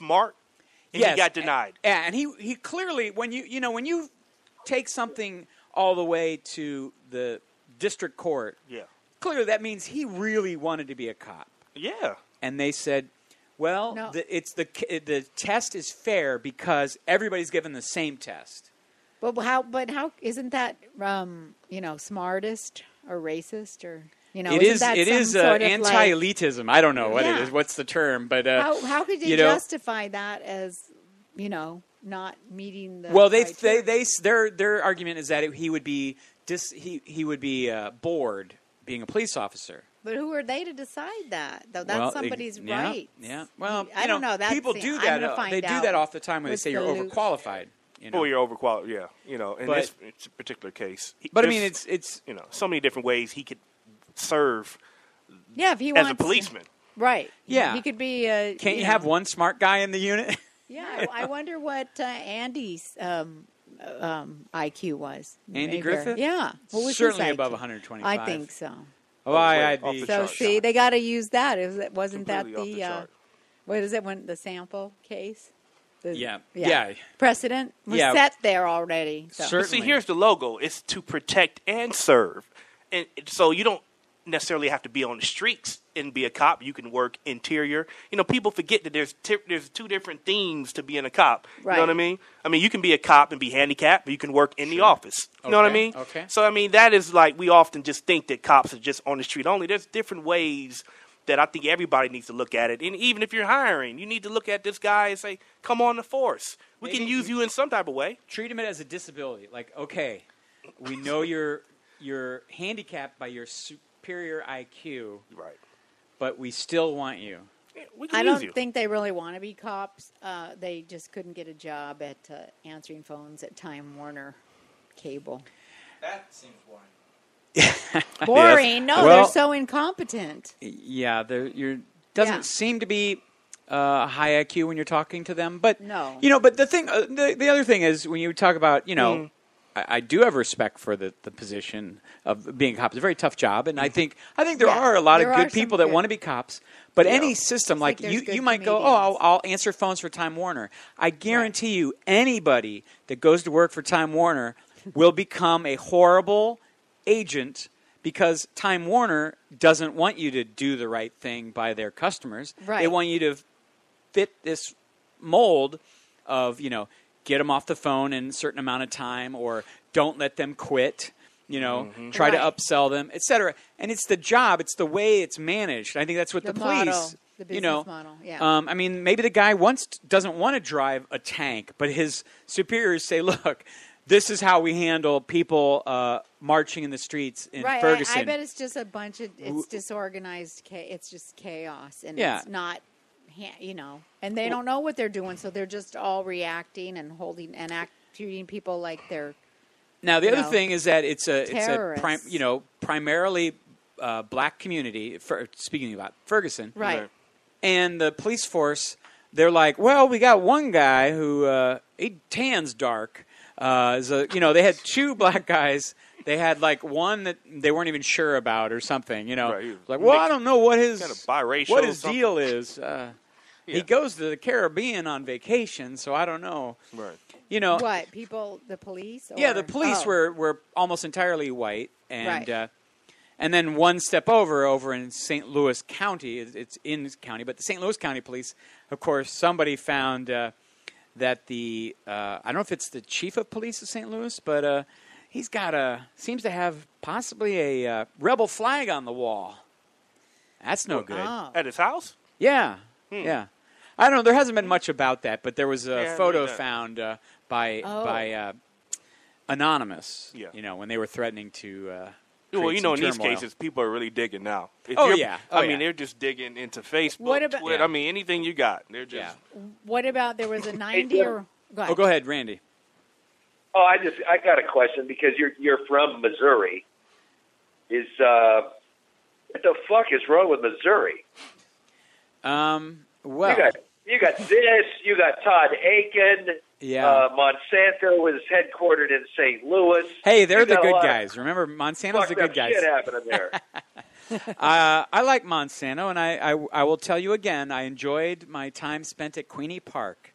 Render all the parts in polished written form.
smart, and he got denied. And he clearly, when you take something all the way to the district court, clearly that means he really wanted to be a cop. Yeah. And they said, well, the test is fair because everybody's given the same test. But how isn't that smartest or racist or it is anti-elitism. I don't know what it is. What's the term? But how could you justify that as not meeting the their argument is that he would be bored being a police officer. But who are they to decide that? Though that's somebody's right. Yeah. Well, I don't know. People do that. They do that all the time when they say you're overqualified. Well, you're overqualified. Yeah. In this particular case. But I mean, it's so many different ways he could serve. Yeah, if he wants as a policeman. Right. Yeah. He could be. Can't you have one smart guy in the unit? Yeah. I wonder what Andy's IQ was. Andy Griffith? Yeah. What was certainly his IQ? above 125. I think so. Oh, I'd be. So see, they got to use that. Wasn't that the what is it when the sample case? Yeah. Precedent was set there already. So. Certainly. See, here's the logo. It's to protect and serve, and so you don't necessarily have to be on the streets and be a cop. You can work interior. People forget that there's two different things to being a cop. Right. You know what I mean? I mean, you can be a cop and be handicapped, but you can work in the office. You know what I mean? Okay. So, I mean, that is like we often just think that cops are just on the street only. There's different ways that I think everybody needs to look at it. And even if you're hiring, you need to look at this guy and say, come on the force. We can use you in some type of way. Treat him as a disability. Like, okay, we know you're handicapped by your superior IQ. Right. But we still want you. Yeah, we can I use don't you. think they really want to be cops. They just couldn't get a job at answering phones at Time Warner Cable. That seems boring. Boring? No, they're so incompetent. Yeah, doesn't seem to be high IQ when you're talking to them. But no, but the thing, the other thing is when you talk about, I do have respect for the position of being a cop. It's a very tough job, and I think there are a lot of good people that want to be cops. But any system, like you might go, I'll answer phones for Time Warner. I guarantee you, anybody that goes to work for Time Warner will become a horrible agent because Time Warner doesn't want you to do the right thing by their customers. Right. They want you to fit this mold of, get them off the phone in a certain amount of time or don't let them quit, try to upsell them, etc. And it's the job. It's the way it's managed. I think that's what the police, model, the business model. Yeah. I mean, maybe the guy doesn't want to drive a tank, but his superiors say, look, this is how we handle people marching in the streets in Ferguson. I bet it's just a bunch of disorganized. It's just chaos, and it's not, and they don't know what they're doing, so they're just all reacting and treating people like they're. Now the other thing is that it's a primarily black community. Speaking about Ferguson, right? And the police force, they're like, well, we got one guy who he tans dark. They had two black guys. They had like one that they weren't even sure about or something. Like, well, I don't know what his kind of biracial deal is. He goes to the Caribbean on vacation, so I don't know. Right. What people? The police? Yeah, the police were almost entirely white, and and then one step over in St. Louis County. It's in this county, but the St. Louis County Police, of course, somebody found. That the I don't know if it's the chief of police of St. Louis, but he's got seems to have possibly a rebel flag on the wall. That's no good. At his house? Yeah, yeah. I don't know. There hasn't been much about that, but there was a photo found by Anonymous. Yeah. When they were threatening to. Well, in these cases, people are really digging now. I mean, they're just digging into Facebook, Twitter. I mean, anything you got. They're just. Yeah. What about there was a 90-year? Go ahead. Go ahead, Randy. Oh, I got a question because you're from Missouri. What the fuck is wrong with Missouri? Well, you got this. You got Todd Aiken. Yeah. Monsanto was headquartered in St. Louis. Hey, they're the good guys. Remember, Monsanto's the good guys. Shit happening there. I like Monsanto, and I will tell you again, I enjoyed my time spent at Queenie Park,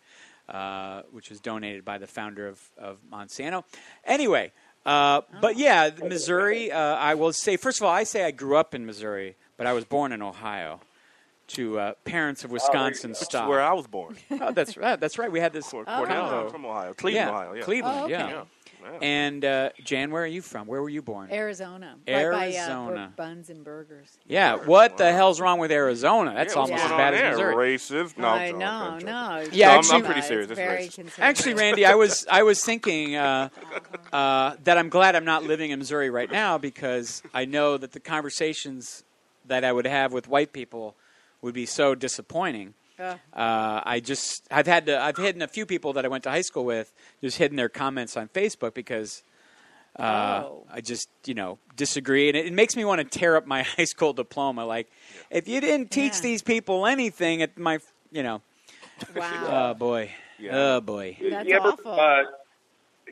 which was donated by the founder of Monsanto. Anyway, but yeah, Missouri, I will say, first of all, I grew up in Missouri, but I was born in Ohio. To parents of Wisconsin stock. Where I was born. Oh, that's right. We had this. Cornell, from Ohio. Cleveland, Ohio. Yeah. Cleveland, Oh, okay. yeah. And Jan, where are you from? Where were you born? Arizona. Arizona. Right by Buns and Burgers. Yeah. What the hell's wrong with Arizona? That's almost as bad as Missouri. Racist. No, I know. No. Yeah, I'm pretty serious. It's very racist. Actually, Randy, I was thinking that I'm glad I'm not living in Missouri right now because I know that the conversations that I would have with white people would be so disappointing. I've hidden a few people that I went to high school with, just hidden their comments on Facebook because I just, disagree. And it makes me want to tear up my high school diploma. Like, if you didn't teach these people anything at my, Wow. Oh, boy. Yeah. Oh, boy. That's awful.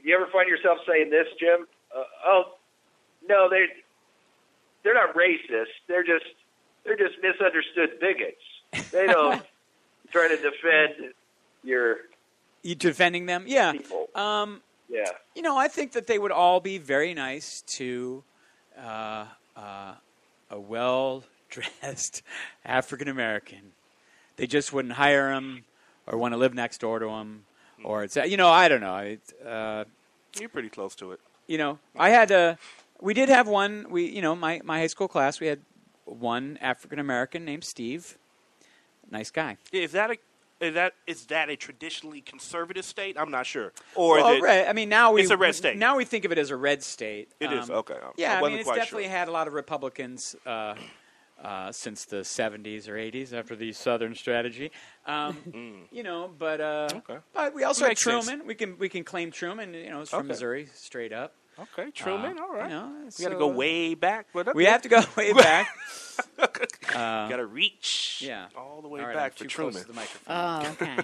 You ever find yourself saying this, Jim? No, they're not racist. They're just misunderstood bigots. They don't try to defend You defending them? Yeah. people. Yeah. I think that they would all be very nice to a well-dressed African American. They just wouldn't hire him or want to live next door to him, or it's I don't know. You're pretty close to it. We did have one. My high school class, we had one African American named Steve. Nice guy. Is that a traditionally conservative state? I'm not sure. Or well, is it? Red. I mean, now it's a red state. Now we think of it as a red state. It is okay. Yeah, I mean, it's definitely had a lot of Republicans since the 70s or 80s after the Southern strategy. But we also had Truman. We can claim Truman. It's from Missouri, straight up. Okay, Truman. All right. We got to go way back. We have to go way back. Got to reach all the way back for Truman. To the microphone. Oh, okay.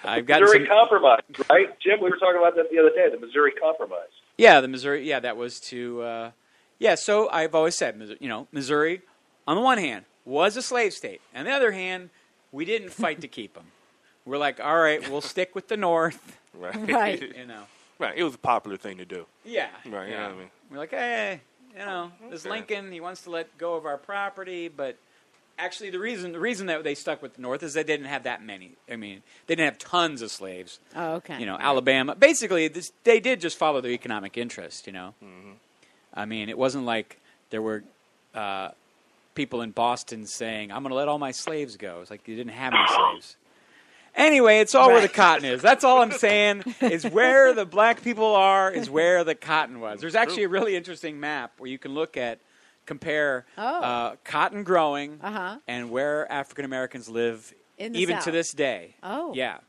I've got Missouri Compromise, right? Jim, we were talking about that the other day, the Missouri Compromise. Yeah, the Missouri. Yeah, that was to. So I've always said, Missouri, on the one hand, was a slave state. On the other hand, we didn't fight to keep them. We're like, all right, we'll stick with the North. Right. Right. Right. It was a popular thing to do. Yeah. Right. You know what I mean? We're like, hey, this Lincoln, he wants to let go of our property, but actually the reason that they stuck with the North is they didn't have that many. I mean, they didn't have tons of slaves. Oh, okay. Alabama. Basically, they did just follow their economic interest, Mm-hmm. I mean, it wasn't like there were people in Boston saying, I'm going to let all my slaves go. It's like you didn't have any slaves. Anyway, it's all where the cotton is. That's all I'm saying, is where the black people are is where the cotton was. There's actually a really interesting map where you can compare cotton growing and where African Americans live even South. to this day. Oh. Yeah.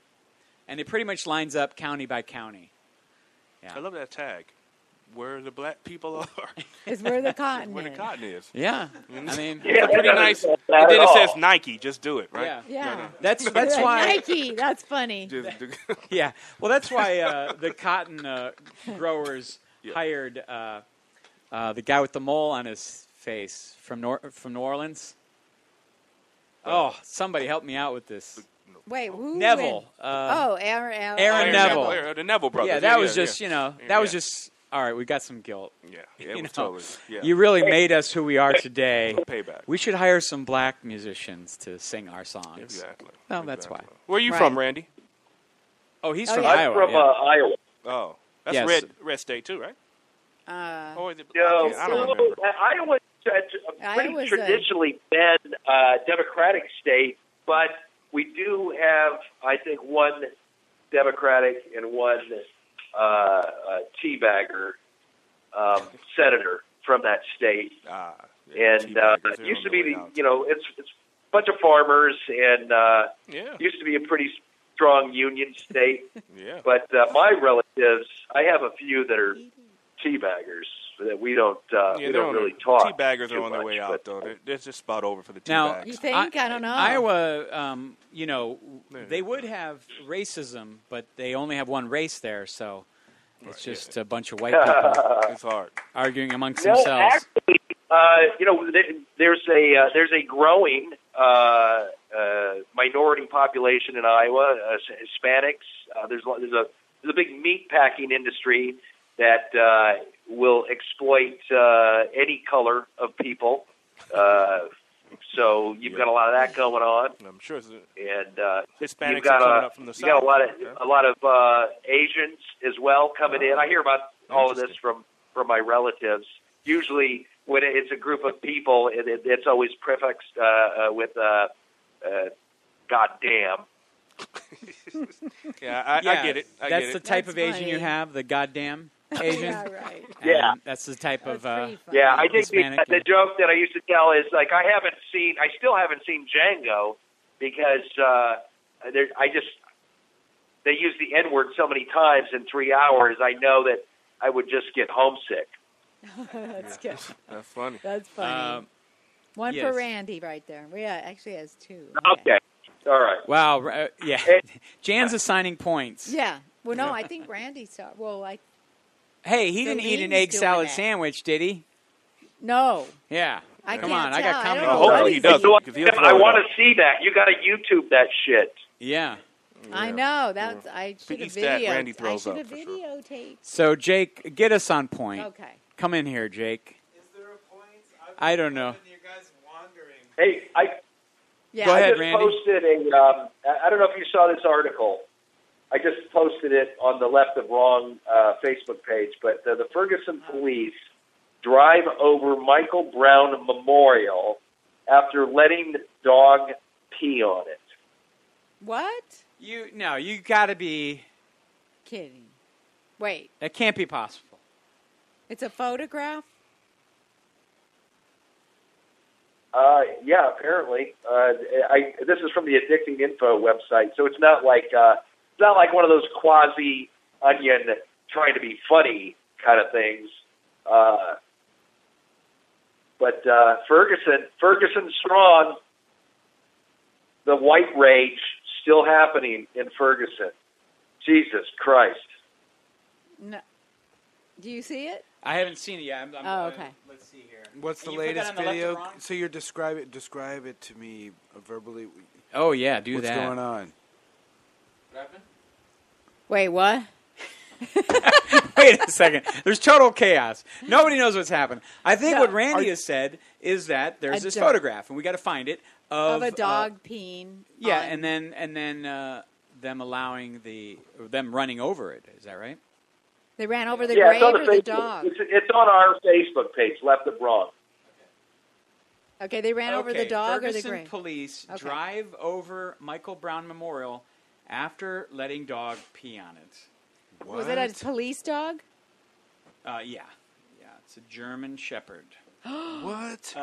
And it pretty much lines up county by county. Yeah. I love that tag. Where the black people are. Is where the cotton where is. the cotton is. Yeah. I mean, it's pretty nice. And then it says Nike. Just do it, right? Yeah. That's why Nike. That's funny. Yeah. Well, that's why the cotton growers hired the guy with the mole on his face from New Orleans. Oh, somebody help me out with this. Wait, who? Neville. Aaron Neville. The Neville brothers. Yeah, that was just, that was just, all right, we got some guilt. Yeah, it was totally. Yeah. You really made us who we are today. Payback. We should hire some black musicians to sing our songs. Exactly. No, that's why. Where are you from, Randy? Oh, he's from Iowa. I'm from Iowa. Oh, that's red state too, right? Or is it, I don't remember. Iowa's pretty traditionally been a Democratic state, but we do have, I think, one Democratic and one teabagger senator from that state. And it used to be, it's a bunch of farmers, and used to be a pretty strong union state. Yeah. But my relatives, I have a few that are teabaggers that we don't really talk. Teabaggers are on their way out, though. They're just about over for the teabags. Now, you think? I don't know. Iowa, they would have racism, but they only have one race there, so it's just a bunch of white people it's hard arguing amongst themselves. Actually, There's a growing minority population in Iowa, Hispanics. There's a big meat packing industry that will exploit any color of people. So you've got a lot of that going on. I'm sure. And Hispanics are coming up from the south. You got a lot of Asians as well coming in. I hear about all of this from my relatives. Usually, when it's a group of people, it's always prefixed with "goddamn." I get it. That's the type of Asian you have, the goddamn Asian. Yeah, right. Yeah, that's the type of. I think the joke that I used to tell is like I still haven't seen Django because they use the N-word so many times in 3 hours. I know that I would just get homesick. That's good. That's funny. That's funny. One for Randy right there. Yeah, actually has two. Okay. All right. Wow. Jan's assigning points. Yeah. Well, no, I think Randy saw. Well, Hey, he didn't eat an egg salad sandwich, did he? No. I Yeah. Come can't on, I got tell. comedy. I don't know. Hopefully he does. I want to see that. You got to YouTube that shit. Yeah. I know. That's I should have Eats that, Randy videotaped. throws I up should have for sure. videotaped. So, Jake, get us on point. Okay. Come in here, Jake. Is there a point? I don't know. You guys wandering. Hey, Yeah. Go I ahead, just Randy. posted I don't know if you saw this article. I just posted it on the Left of Wrong Facebook page, but the Ferguson police drive over Michael Brown Memorial after letting dog pee on it. What? You got to be. Kidding. Wait. That can't be possible. It's a photograph? Yeah, apparently. This is from the Addicting Info website, so it's not like one of those quasi Onion trying to be funny kind of things. But Ferguson strong. The white rage still happening in Ferguson. Jesus Christ. No. Do you see it? I haven't seen it yet. Okay. Let's see here. What's the Can you put that latest on the left video? or wrong? So you're describe it to me verbally. Oh, yeah, do What's that. going on? Wait, what? Wait a second. There's total chaos. Nobody knows what's happened. I think what Randy has said is that there's this photograph, and we got to find it Of a dog peeing. Yeah, on- and then them allowing them running over it. Is that right? They ran over the Yeah, grave it's on the or the Facebook. dog? It's on our Facebook page, Left of Wrong. Okay, they ran over the dog or the Ferguson grave? police Okay. drive over Michael Brown Memorial after letting dog pee on it. What? Was it a police dog? Yeah, it's a German Shepherd. What?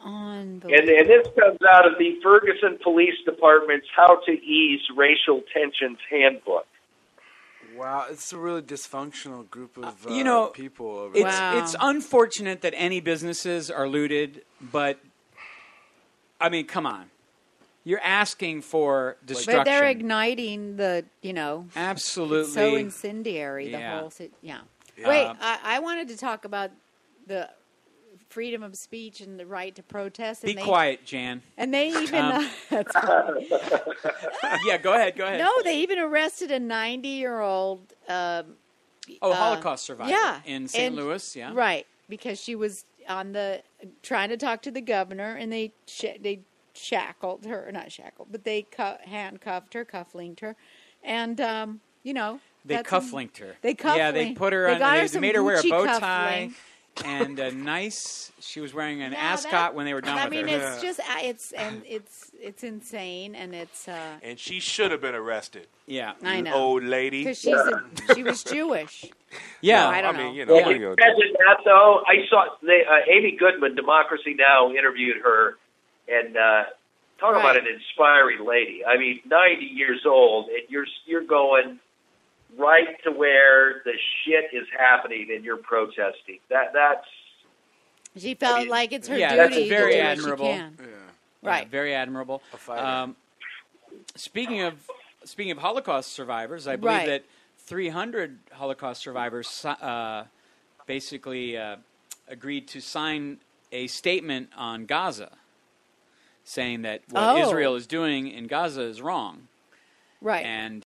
Unbelievable. And this comes out of the Ferguson Police Department's How to Ease Racial Tensions Handbook. Wow, it's a really dysfunctional group of people over It's there. Wow. it's unfortunate that any businesses are looted, but I mean, come on, you're asking for destruction. But they're igniting the, Absolutely. it's so incendiary, the Yeah. whole, yeah. Wait, I wanted to talk about the freedom of speech and the right to protest. And Be quiet, Jan. And they even, that's fine. Yeah, go ahead. No, they even arrested a 90-year-old. Holocaust survivor. Yeah. In St. Louis, yeah. Right, because she was trying to talk to the governor, and they shackled her, not shackled, but they handcuffed her, cufflinked her, and They cufflinked her. They cufflinked. Yeah, they put her on. got They her some made her wear a Gucci bow cufflink. tie and a nice. She was wearing an ascot when they were done I with mean, her. it's just it's insane, and it's. And she should have been arrested. Yeah, I know. Old lady. Because she was Jewish. yeah. I don't know. mean, Well, what are you gonna do? imagine that, though. I saw Amy Goodman, Democracy Now! Interviewed her, and talk about Right. an inspiring lady. I mean, 90 years old, and you're going right to where the shit is happening, and you're protesting. That's She felt I mean, like it's her yeah, duty that's to very do admirable. what she can. Yeah. Right. Yeah, very admirable. A fighter. Speaking of Holocaust survivors, I believe Right. that 300 Holocaust survivors basically agreed to sign a statement on Gaza saying that what Israel is doing in Gaza is wrong. Right. And